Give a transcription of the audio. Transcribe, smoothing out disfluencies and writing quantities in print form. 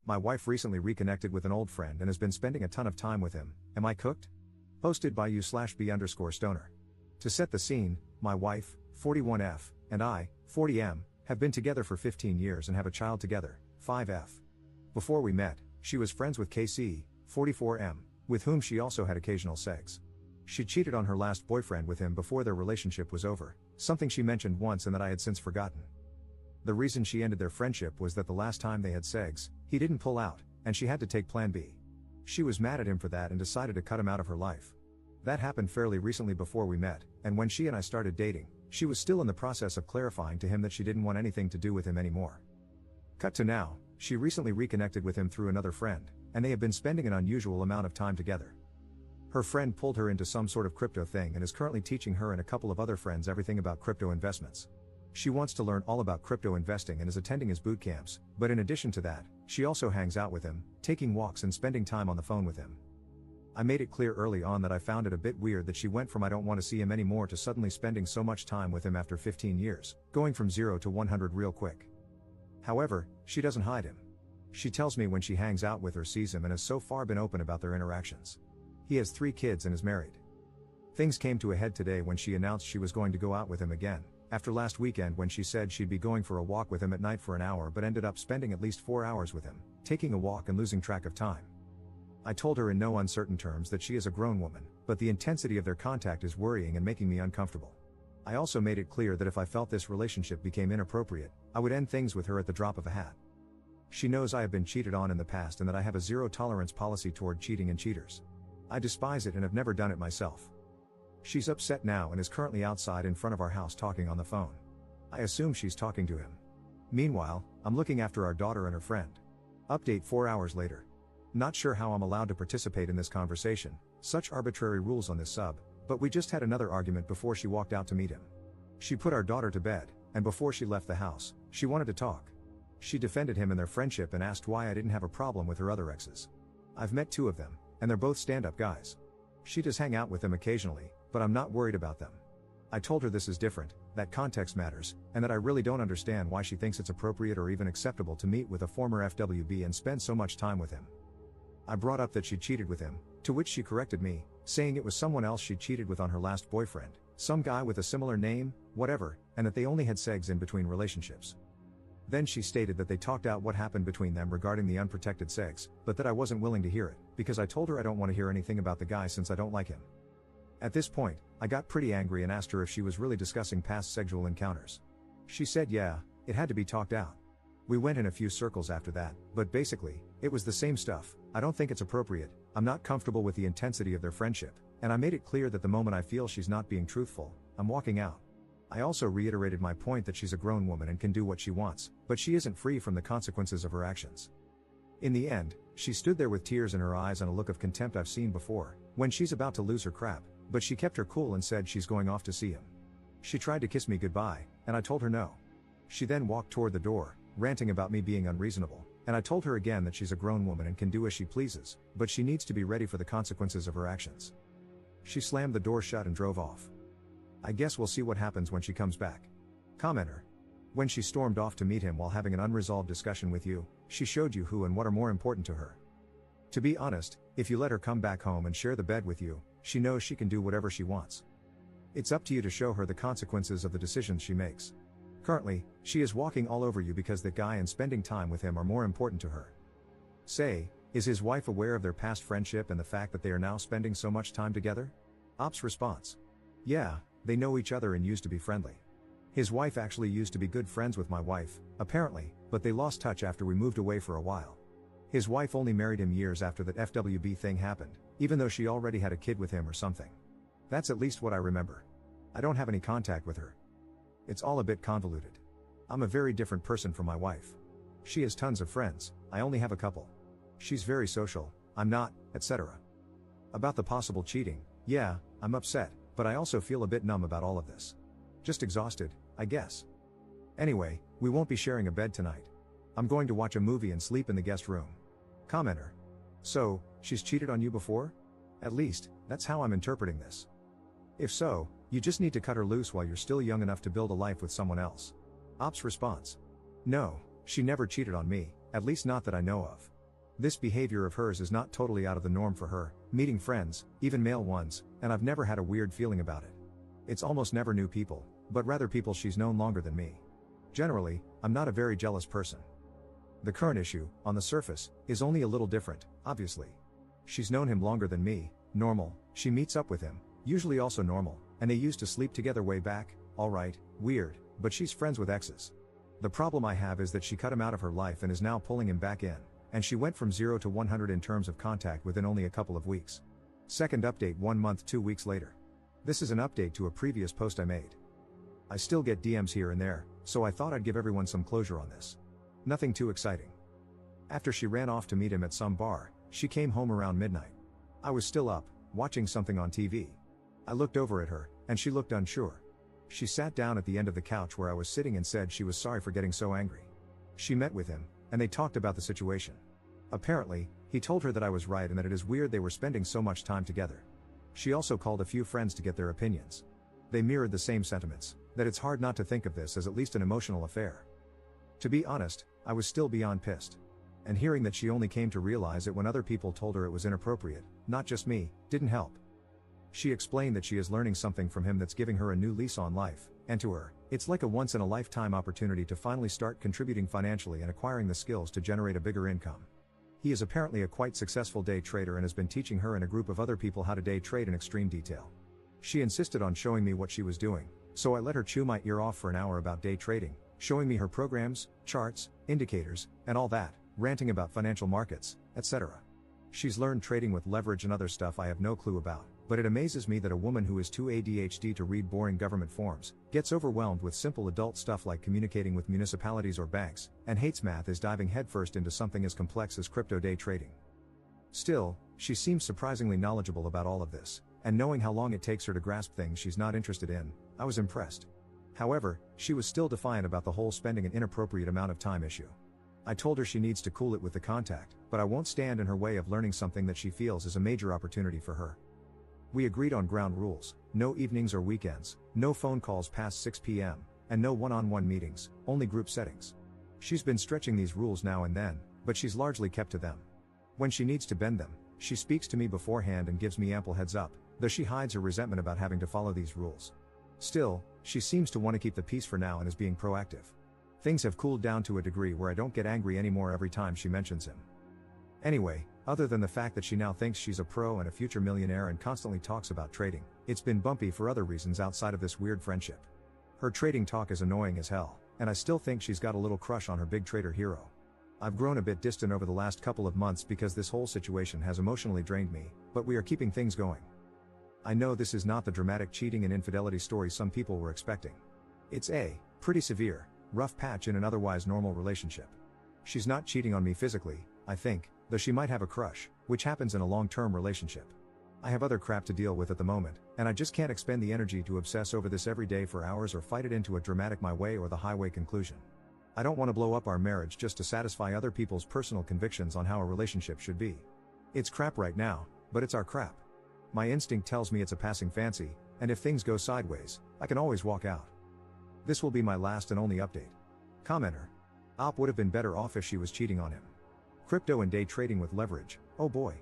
My wife recently reconnected with an old friend and has been spending a ton of time with him. Am I cooked? Posted by u/b_stoner. To set the scene, my wife, 41F, and I, 40M, have been together for 15 years and have a child together, 5F. Before we met, she was friends with KC, 44M, with whom she also had occasional sex. She cheated on her last boyfriend with him before their relationship was over, something she mentioned once and that I had since forgotten. The reason she ended their friendship was that the last time they had sex, he didn't pull out, and she had to take plan B. She was mad at him for that and decided to cut him out of her life. That happened fairly recently before we met, and when she and I started dating, she was still in the process of clarifying to him that she didn't want anything to do with him anymore. Cut to now, she recently reconnected with him through another friend, and they have been spending an unusual amount of time together. Her friend pulled her into some sort of crypto thing and is currently teaching her and a couple of other friends everything about crypto investments. She wants to learn all about crypto investing and is attending his boot camps, but in addition to that, she also hangs out with him, taking walks and spending time on the phone with him. I made it clear early on that I found it a bit weird that she went from I don't want to see him anymore to suddenly spending so much time with him after 15 years, going from 0 to 100 real quick. However, she doesn't hide him. She tells me when she hangs out with or sees him and has so far been open about their interactions. He has 3 kids and is married. Things came to a head today when she announced she was going to go out with him again, after last weekend when she said she'd be going for a walk with him at night for an hour but ended up spending at least 4 hours with him, taking a walk and losing track of time. I told her in no uncertain terms that she is a grown woman, but the intensity of their contact is worrying and making me uncomfortable. I also made it clear that if I felt this relationship became inappropriate, I would end things with her at the drop of a hat. She knows I have been cheated on in the past and that I have a zero-tolerance policy toward cheating and cheaters. I despise it and have never done it myself. She's upset now and is currently outside in front of our house talking on the phone. I assume she's talking to him. Meanwhile, I'm looking after our daughter and her friend. Update 4 hours later. Not sure how I'm allowed to participate in this conversation, such arbitrary rules on this sub, but we just had another argument before she walked out to meet him. She put our daughter to bed, and before she left the house, she wanted to talk. She defended him and their friendship and asked why I didn't have a problem with her other exes. I've met 2 of them, and they're both stand-up guys. She does hang out with them occasionally, but I'm not worried about them. I told her this is different, that context matters, and that I really don't understand why she thinks it's appropriate or even acceptable to meet with a former FWB and spend so much time with him. I brought up that she cheated with him, to which she corrected me, saying it was someone else she cheated with on her last boyfriend, some guy with a similar name, whatever, and that they only had sex in between relationships. Then she stated that they talked out what happened between them regarding the unprotected sex, but that I wasn't willing to hear it, because I told her I don't want to hear anything about the guy since I don't like him. At this point, I got pretty angry and asked her if she was really discussing past sexual encounters. She said yeah, it had to be talked out. We went in a few circles after that, but basically, it was the same stuff. I don't think it's appropriate, I'm not comfortable with the intensity of their friendship, and I made it clear that the moment I feel she's not being truthful, I'm walking out. I also reiterated my point that she's a grown woman and can do what she wants, but she isn't free from the consequences of her actions. In the end, she stood there with tears in her eyes and a look of contempt I've seen before, when she's about to lose her crap, but she kept her cool and said she's going off to see him. She tried to kiss me goodbye, and I told her no. She then walked toward the door, ranting about me being unreasonable, and I told her again that she's a grown woman and can do as she pleases, but she needs to be ready for the consequences of her actions. She slammed the door shut and drove off. I guess we'll see what happens when she comes back. Commenter. When she stormed off to meet him while having an unresolved discussion with you, she showed you who and what are more important to her. To be honest, if you let her come back home and share the bed with you, she knows she can do whatever she wants. It's up to you to show her the consequences of the decisions she makes. Currently, she is walking all over you because that guy and spending time with him are more important to her. Say, is his wife aware of their past friendship and the fact that they are now spending so much time together? Op's response. Yeah, they know each other and used to be friendly. His wife actually used to be good friends with my wife, apparently, but they lost touch after we moved away for a while. His wife only married him years after that FWB thing happened, even though she already had a kid with him or something. That's at least what I remember. I don't have any contact with her. It's all a bit convoluted. I'm a very different person from my wife. She has tons of friends, I only have a couple. She's very social, I'm not, etc. About the possible cheating, yeah, I'm upset, but I also feel a bit numb about all of this. Just exhausted, I guess. Anyway, we won't be sharing a bed tonight. I'm going to watch a movie and sleep in the guest room. Commenter. So, she's cheated on you before? At least, that's how I'm interpreting this. If so, you just need to cut her loose while you're still young enough to build a life with someone else. Op's response. No, she never cheated on me, at least not that I know of. This behavior of hers is not totally out of the norm for her, meeting friends, even male ones, and I've never had a weird feeling about it. It's almost never new people, but rather people she's known longer than me. Generally, I'm not a very jealous person. The current issue, on the surface, is only a little different, obviously. She's known him longer than me, normal, she meets up with him, usually also normal, and they used to sleep together way back, alright, weird, but she's friends with exes. The problem I have is that she cut him out of her life and is now pulling him back in, and she went from 0 to 100 in terms of contact within only a couple of weeks. Second update 1 month 2 weeks later. This is an update to a previous post I made. I still get DMs here and there, so I thought I'd give everyone some closure on this. Nothing too exciting. After she ran off to meet him at some bar, she came home around midnight. I was still up, watching something on TV. I looked over at her, and she looked unsure. She sat down at the end of the couch where I was sitting and said she was sorry for getting so angry. She met with him, and they talked about the situation. Apparently, he told her that I was right and that it is weird they were spending so much time together. She also called a few friends to get their opinions. They mirrored the same sentiments, that it's hard not to think of this as at least an emotional affair. To be honest, I was still beyond pissed. And hearing that she only came to realize it when other people told her it was inappropriate, not just me, didn't help. She explained that she is learning something from him that's giving her a new lease on life, and to her, it's like a once-in-a-lifetime opportunity to finally start contributing financially and acquiring the skills to generate a bigger income. He is apparently a quite successful day trader and has been teaching her and a group of other people how to day trade in extreme detail. She insisted on showing me what she was doing, so I let her chew my ear off for an hour about day trading, showing me her programs, charts, indicators, and all that, ranting about financial markets, etc. She's learned trading with leverage and other stuff I have no clue about, but it amazes me that a woman who is too ADHD to read boring government forms, gets overwhelmed with simple adult stuff like communicating with municipalities or banks, and hates math is diving headfirst into something as complex as crypto day trading. Still, she seems surprisingly knowledgeable about all of this, and knowing how long it takes her to grasp things she's not interested in, I was impressed. However, she was still defiant about the whole spending an inappropriate amount of time issue. I told her she needs to cool it with the contact, but I won't stand in her way of learning something that she feels is a major opportunity for her. We agreed on ground rules: no evenings or weekends, no phone calls past 6 p.m., and no one-on-one meetings, only group settings. She's been stretching these rules now and then, but she's largely kept to them. When she needs to bend them, she speaks to me beforehand and gives me ample heads up, though she hides her resentment about having to follow these rules. Still, she seems to want to keep the peace for now and is being proactive. Things have cooled down to a degree where I don't get angry anymore every time she mentions him. Anyway, other than the fact that she now thinks she's a pro and a future millionaire and constantly talks about trading, it's been bumpy for other reasons outside of this weird friendship. Her trading talk is annoying as hell, and I still think she's got a little crush on her big trader hero. I've grown a bit distant over the last couple of months because this whole situation has emotionally drained me, but we are keeping things going. I know this is not the dramatic cheating and infidelity story some people were expecting. It's a pretty severe, rough patch in an otherwise normal relationship. She's not cheating on me physically, I think, though she might have a crush, which happens in a long-term relationship. I have other crap to deal with at the moment, and I just can't expend the energy to obsess over this every day for hours or fight it into a dramatic my way or the highway conclusion. I don't want to blow up our marriage just to satisfy other people's personal convictions on how a relationship should be. It's crap right now, but it's our crap. My instinct tells me it's a passing fancy, and if things go sideways, I can always walk out. This will be my last and only update. Commenter. Op would have been better off if she was cheating on him. Crypto and day trading with leverage, oh boy.